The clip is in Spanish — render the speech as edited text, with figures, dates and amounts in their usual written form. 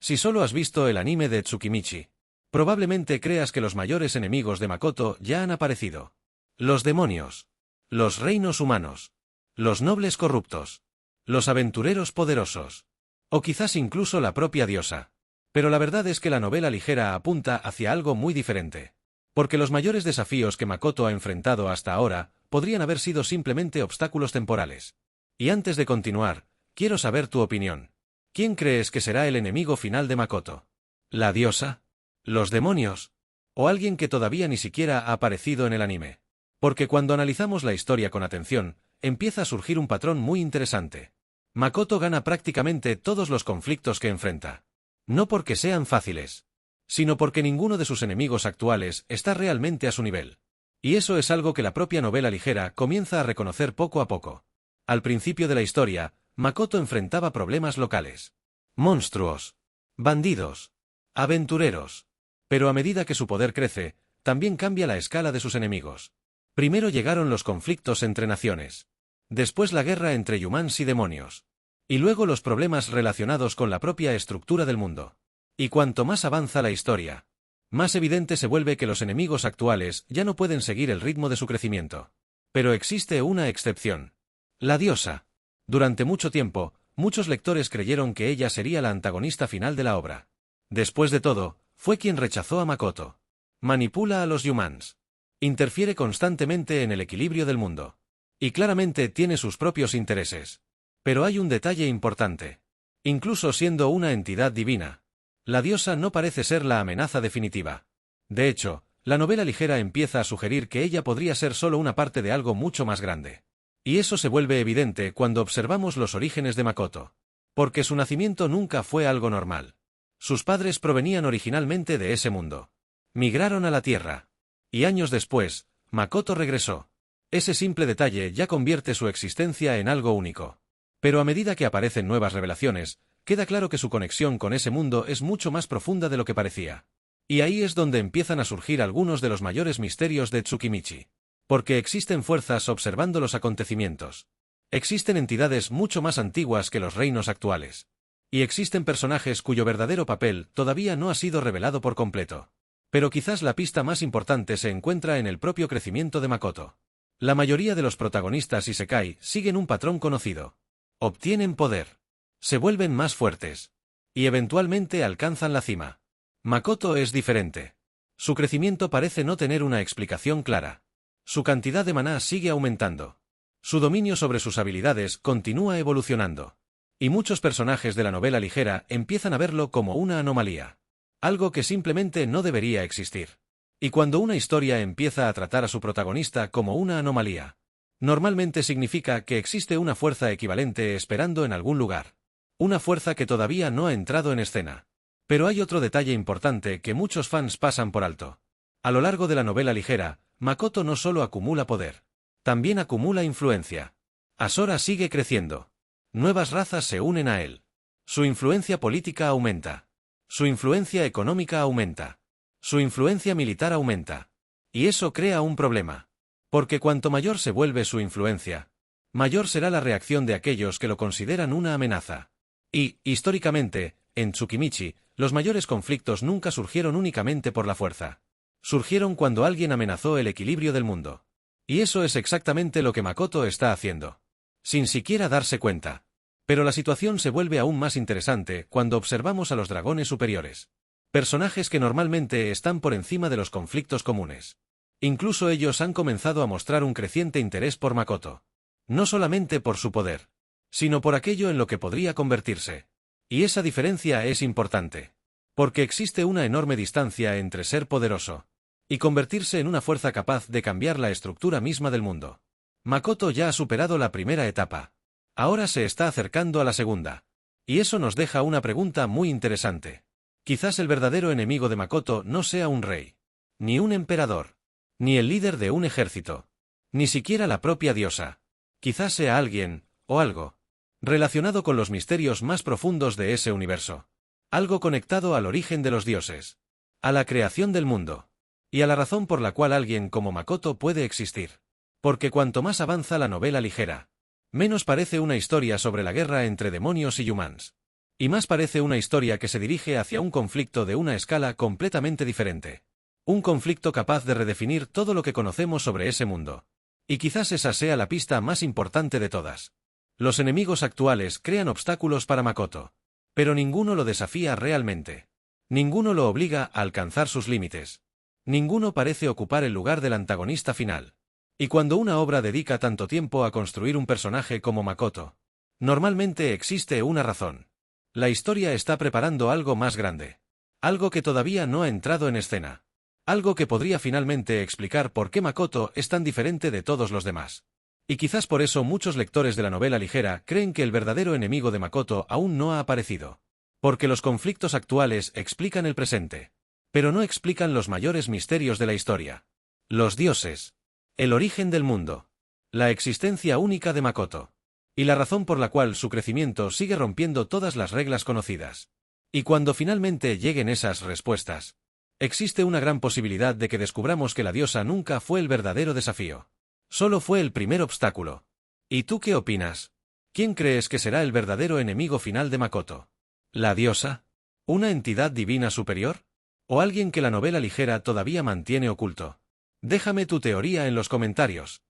Si solo has visto el anime de Tsukimichi, probablemente creas que los mayores enemigos de Makoto ya han aparecido. Los demonios. Los reinos humanos. Los nobles corruptos. Los aventureros poderosos. O quizás incluso la propia diosa. Pero la verdad es que la novela ligera apunta hacia algo muy diferente. Porque los mayores desafíos que Makoto ha enfrentado hasta ahora podrían haber sido simplemente obstáculos temporales. Y antes de continuar, quiero saber tu opinión. ¿Quién crees que será el enemigo final de Makoto? ¿La diosa? ¿Los demonios? ¿O alguien que todavía ni siquiera ha aparecido en el anime? Porque cuando analizamos la historia con atención, empieza a surgir un patrón muy interesante. Makoto gana prácticamente todos los conflictos que enfrenta. No porque sean fáciles, sino porque ninguno de sus enemigos actuales está realmente a su nivel. Y eso es algo que la propia novela ligera comienza a reconocer poco a poco. Al principio de la historia, Makoto enfrentaba problemas locales. Monstruos. Bandidos. Aventureros. Pero a medida que su poder crece, también cambia la escala de sus enemigos. Primero llegaron los conflictos entre naciones. Después la guerra entre humans y demonios. Y luego los problemas relacionados con la propia estructura del mundo. Y cuanto más avanza la historia, más evidente se vuelve que los enemigos actuales ya no pueden seguir el ritmo de su crecimiento. Pero existe una excepción. La diosa. Durante mucho tiempo, muchos lectores creyeron que ella sería la antagonista final de la obra. Después de todo, fue quien rechazó a Makoto. Manipula a los humans. Interfiere constantemente en el equilibrio del mundo. Y claramente tiene sus propios intereses. Pero hay un detalle importante. Incluso siendo una entidad divina, la diosa no parece ser la amenaza definitiva. De hecho, la novela ligera empieza a sugerir que ella podría ser solo una parte de algo mucho más grande. Y eso se vuelve evidente cuando observamos los orígenes de Makoto. Porque su nacimiento nunca fue algo normal. Sus padres provenían originalmente de ese mundo. Migraron a la Tierra. Y años después, Makoto regresó. Ese simple detalle ya convierte su existencia en algo único. Pero a medida que aparecen nuevas revelaciones, queda claro que su conexión con ese mundo es mucho más profunda de lo que parecía. Y ahí es donde empiezan a surgir algunos de los mayores misterios de Tsukimichi. Porque existen fuerzas observando los acontecimientos. Existen entidades mucho más antiguas que los reinos actuales. Y existen personajes cuyo verdadero papel todavía no ha sido revelado por completo. Pero quizás la pista más importante se encuentra en el propio crecimiento de Makoto. La mayoría de los protagonistas isekai siguen un patrón conocido. Obtienen poder. Se vuelven más fuertes. Y eventualmente alcanzan la cima. Makoto es diferente. Su crecimiento parece no tener una explicación clara. Su cantidad de maná sigue aumentando. Su dominio sobre sus habilidades continúa evolucionando. Y muchos personajes de la novela ligera empiezan a verlo como una anomalía. Algo que simplemente no debería existir. Y cuando una historia empieza a tratar a su protagonista como una anomalía, normalmente significa que existe una fuerza equivalente esperando en algún lugar. Una fuerza que todavía no ha entrado en escena. Pero hay otro detalle importante que muchos fans pasan por alto. A lo largo de la novela ligera, Makoto no solo acumula poder, también acumula influencia. Asora sigue creciendo. Nuevas razas se unen a él. Su influencia política aumenta. Su influencia económica aumenta. Su influencia militar aumenta. Y eso crea un problema. Porque cuanto mayor se vuelve su influencia, mayor será la reacción de aquellos que lo consideran una amenaza. Y, históricamente, en Tsukimichi, los mayores conflictos nunca surgieron únicamente por la fuerza. Surgieron cuando alguien amenazó el equilibrio del mundo. Y eso es exactamente lo que Makoto está haciendo. Sin siquiera darse cuenta. Pero la situación se vuelve aún más interesante cuando observamos a los dragones superiores. Personajes que normalmente están por encima de los conflictos comunes. Incluso ellos han comenzado a mostrar un creciente interés por Makoto. No solamente por su poder, sino por aquello en lo que podría convertirse. Y esa diferencia es importante. Porque existe una enorme distancia entre ser poderoso y convertirse en una fuerza capaz de cambiar la estructura misma del mundo. Makoto ya ha superado la primera etapa. Ahora se está acercando a la segunda. Y eso nos deja una pregunta muy interesante. Quizás el verdadero enemigo de Makoto no sea un rey, ni un emperador, ni el líder de un ejército, ni siquiera la propia diosa. Quizás sea alguien, o algo, relacionado con los misterios más profundos de ese universo. Algo conectado al origen de los dioses, a la creación del mundo, y a la razón por la cual alguien como Makoto puede existir. Porque cuanto más avanza la novela ligera, menos parece una historia sobre la guerra entre demonios y humans. Y más parece una historia que se dirige hacia un conflicto de una escala completamente diferente. Un conflicto capaz de redefinir todo lo que conocemos sobre ese mundo. Y quizás esa sea la pista más importante de todas. Los enemigos actuales crean obstáculos para Makoto. Pero ninguno lo desafía realmente. Ninguno lo obliga a alcanzar sus límites. Ninguno parece ocupar el lugar del antagonista final. Y cuando una obra dedica tanto tiempo a construir un personaje como Makoto, normalmente existe una razón. La historia está preparando algo más grande. Algo que todavía no ha entrado en escena. Algo que podría finalmente explicar por qué Makoto es tan diferente de todos los demás. Y quizás por eso muchos lectores de la novela ligera creen que el verdadero enemigo de Makoto aún no ha aparecido. Porque los conflictos actuales explican el presente. Pero no explican los mayores misterios de la historia. Los dioses. El origen del mundo. La existencia única de Makoto. Y la razón por la cual su crecimiento sigue rompiendo todas las reglas conocidas. Y cuando finalmente lleguen esas respuestas, existe una gran posibilidad de que descubramos que la diosa nunca fue el verdadero desafío. Solo fue el primer obstáculo. ¿Y tú qué opinas? ¿Quién crees que será el verdadero enemigo final de Makoto? ¿La diosa? ¿Una entidad divina superior? ¿O alguien que la novela ligera todavía mantiene oculto? Déjame tu teoría en los comentarios.